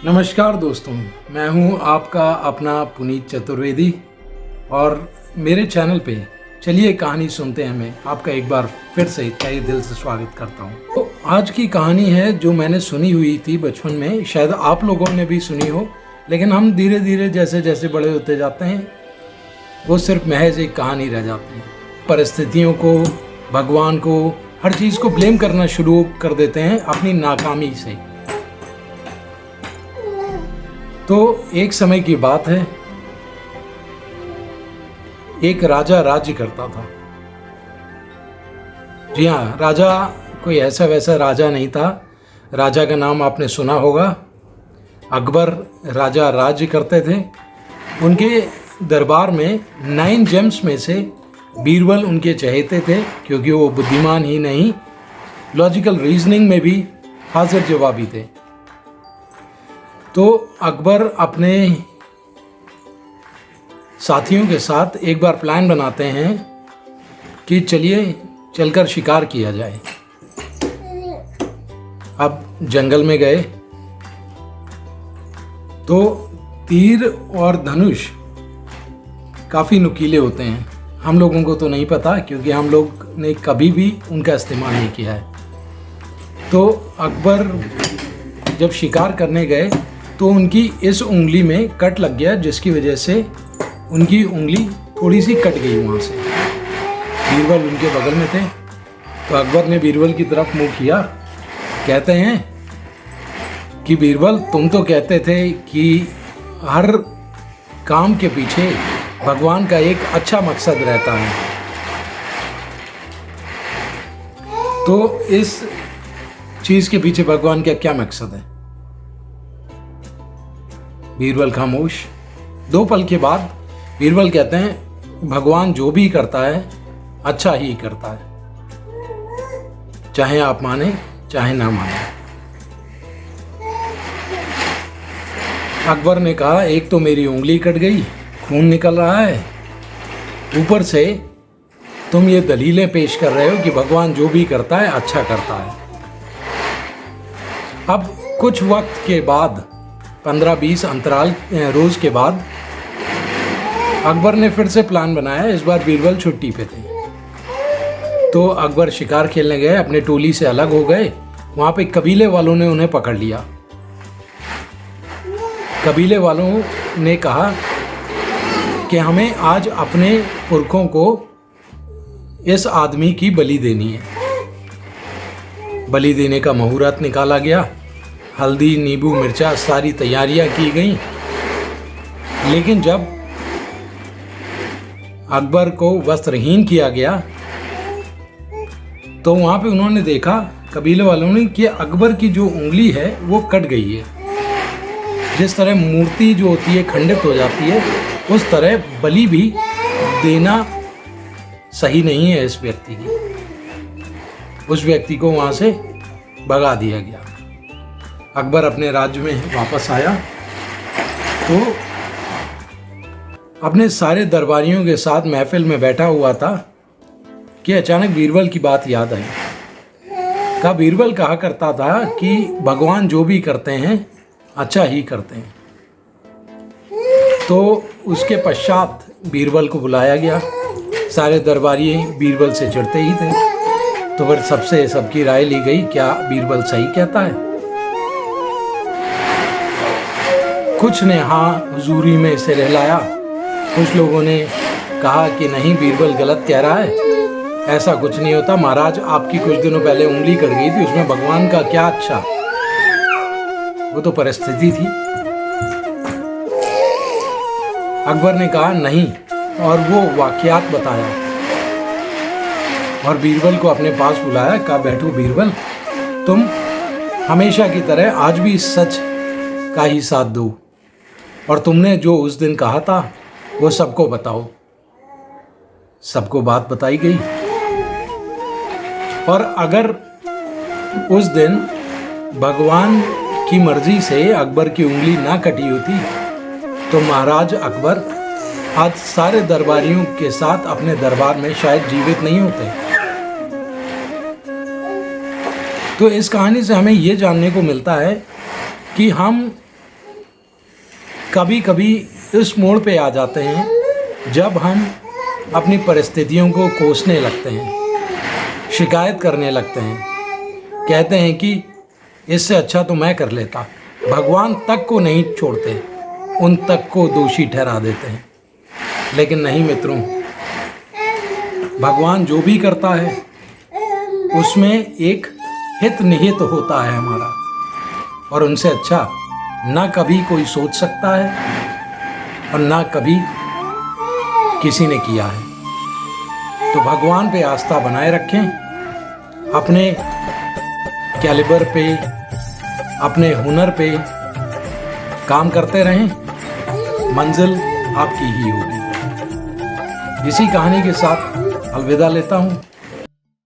नमस्कार दोस्तों, मैं हूं आपका अपना पुनीत चतुर्वेदी और मेरे चैनल पे चलिए कहानी सुनते हैं। मैं आपका एक बार फिर से तहे दिल से स्वागत करता हूं। तो आज की कहानी है जो मैंने सुनी हुई थी बचपन में, शायद आप लोगों ने भी सुनी हो, लेकिन हम धीरे धीरे जैसे जैसे बड़े होते जाते हैं वो सिर्फ महज एक कहानी रह जाती है। परिस्थितियों को, भगवान को, हर चीज़ को ब्लेम करना शुरू कर देते हैं अपनी नाकामी से। तो एक समय की बात है, एक राजा राज्य करता था। जी हाँ, राजा कोई ऐसा वैसा राजा नहीं था। राजा का नाम आपने सुना होगा, अकबर राजा राज्य करते थे। उनके दरबार में 9 जेम्स में से बीरबल उनके चहेते थे, क्योंकि वो बुद्धिमान ही नहीं, लॉजिकल रीजनिंग में भी हाजिर जवाबी थे। तो अकबर अपने साथियों के साथ एक बार प्लान बनाते हैं कि चलिए चलकर शिकार किया जाए। अब जंगल में गए तो तीर और धनुष काफ़ी नुकीले होते हैं। हम लोगों को तो नहीं पता, क्योंकि हम लोग ने कभी भी उनका इस्तेमाल नहीं किया है। तो अकबर जब शिकार करने गए तो उनकी इस उंगली में कट लग गया, जिसकी वजह से उनकी उंगली थोड़ी सी कट गई वहाँ से। बीरबल उनके बगल में थे, तो अकबर ने बीरबल की तरफ मुंह किया। कहते हैं कि बीरबल, तुम तो कहते थे कि हर काम के पीछे भगवान का एक अच्छा मकसद रहता है, तो इस चीज़ के पीछे भगवान का क्या मकसद है? बीरबल खामोश। 2 पल के बाद बीरबल कहते हैं, भगवान जो भी करता है अच्छा ही करता है, चाहे आप माने चाहे ना माने। अकबर ने कहा, एक तो मेरी उंगली कट गई, खून निकल रहा है, ऊपर से तुम ये दलीलें पेश कर रहे हो कि भगवान जो भी करता है अच्छा करता है। अब कुछ वक्त के बाद, 15-20 अंतराल रोज के बाद, अकबर ने फिर से प्लान बनाया। इस बार बीरबल छुट्टी पे थे, तो अकबर शिकार खेलने गए, अपने टोली से अलग हो गए। वहाँ पे कबीले वालों ने उन्हें पकड़ लिया। कबीले वालों ने कहा कि हमें आज अपने पुरखों को इस आदमी की बलि देनी है। बलि देने का मुहूर्त निकाला गया, हल्दी, नींबू, मिर्चा, सारी तैयारियां की गई। लेकिन जब अकबर को वस्त्रहीन किया गया तो वहां पे उन्होंने देखा, कबीले वालों ने, कि अकबर की जो उंगली है वो कट गई है। जिस तरह मूर्ति जो होती है खंडित हो जाती है, उस तरह बलि भी देना सही नहीं है इस व्यक्ति की। उस व्यक्ति को वहां से भगा दिया गया। अकबर अपने राज्य में वापस आया तो अपने सारे दरबारियों के साथ महफिल में बैठा हुआ था कि अचानक बीरबल की बात याद आई। का बीरबल कहा करता था कि भगवान जो भी करते हैं अच्छा ही करते हैं। तो उसके पश्चात बीरबल को बुलाया गया। सारे दरबारी बीरबल से चिढ़ते ही थे, तो फिर सबकी राय ली गई, क्या बीरबल सही कहता है? कुछ ने हाँ हुजूरी में सिर हिलाया, कुछ लोगों ने कहा कि नहीं, बीरबल गलत कह रहा है, ऐसा कुछ नहीं होता। महाराज, आपकी कुछ दिनों पहले उंगली कट गई थी, उसमें भगवान का क्या अच्छा, वो तो परिस्थिति थी। अकबर ने कहा नहीं, और वो वाकयात बताया और बीरबल को अपने पास बुलाया। कहा, बैठो बीरबल, तुम हमेशा की तरह आज भी सच का ही साथ दो, और तुमने जो उस दिन कहा था वो सबको बताओ। सबको बात बताई गई, और अगर उस दिन भगवान की मर्जी से अकबर की उंगली ना कटी होती तो महाराज अकबर आज सारे दरबारियों के साथ अपने दरबार में शायद जीवित नहीं होते। तो इस कहानी से हमें ये जानने को मिलता है कि हम कभी कभी इस मोड़ पे आ जाते हैं जब हम अपनी परिस्थितियों को कोसने लगते हैं, शिकायत करने लगते हैं, कहते हैं कि इससे अच्छा तो मैं कर लेता। भगवान तक को नहीं छोड़ते, उन तक को दोषी ठहरा देते हैं। लेकिन नहीं मित्रों, भगवान जो भी करता है उसमें एक हित निहित होता है हमारा, और उनसे अच्छा ना कभी कोई सोच सकता है और ना कभी किसी ने किया है। तो भगवान पे आस्था बनाए रखें, अपने कैलिबर पे, अपने हुनर पे काम करते रहें, मंजिल आपकी ही होगी। इसी कहानी के साथ अलविदा लेता हूँ।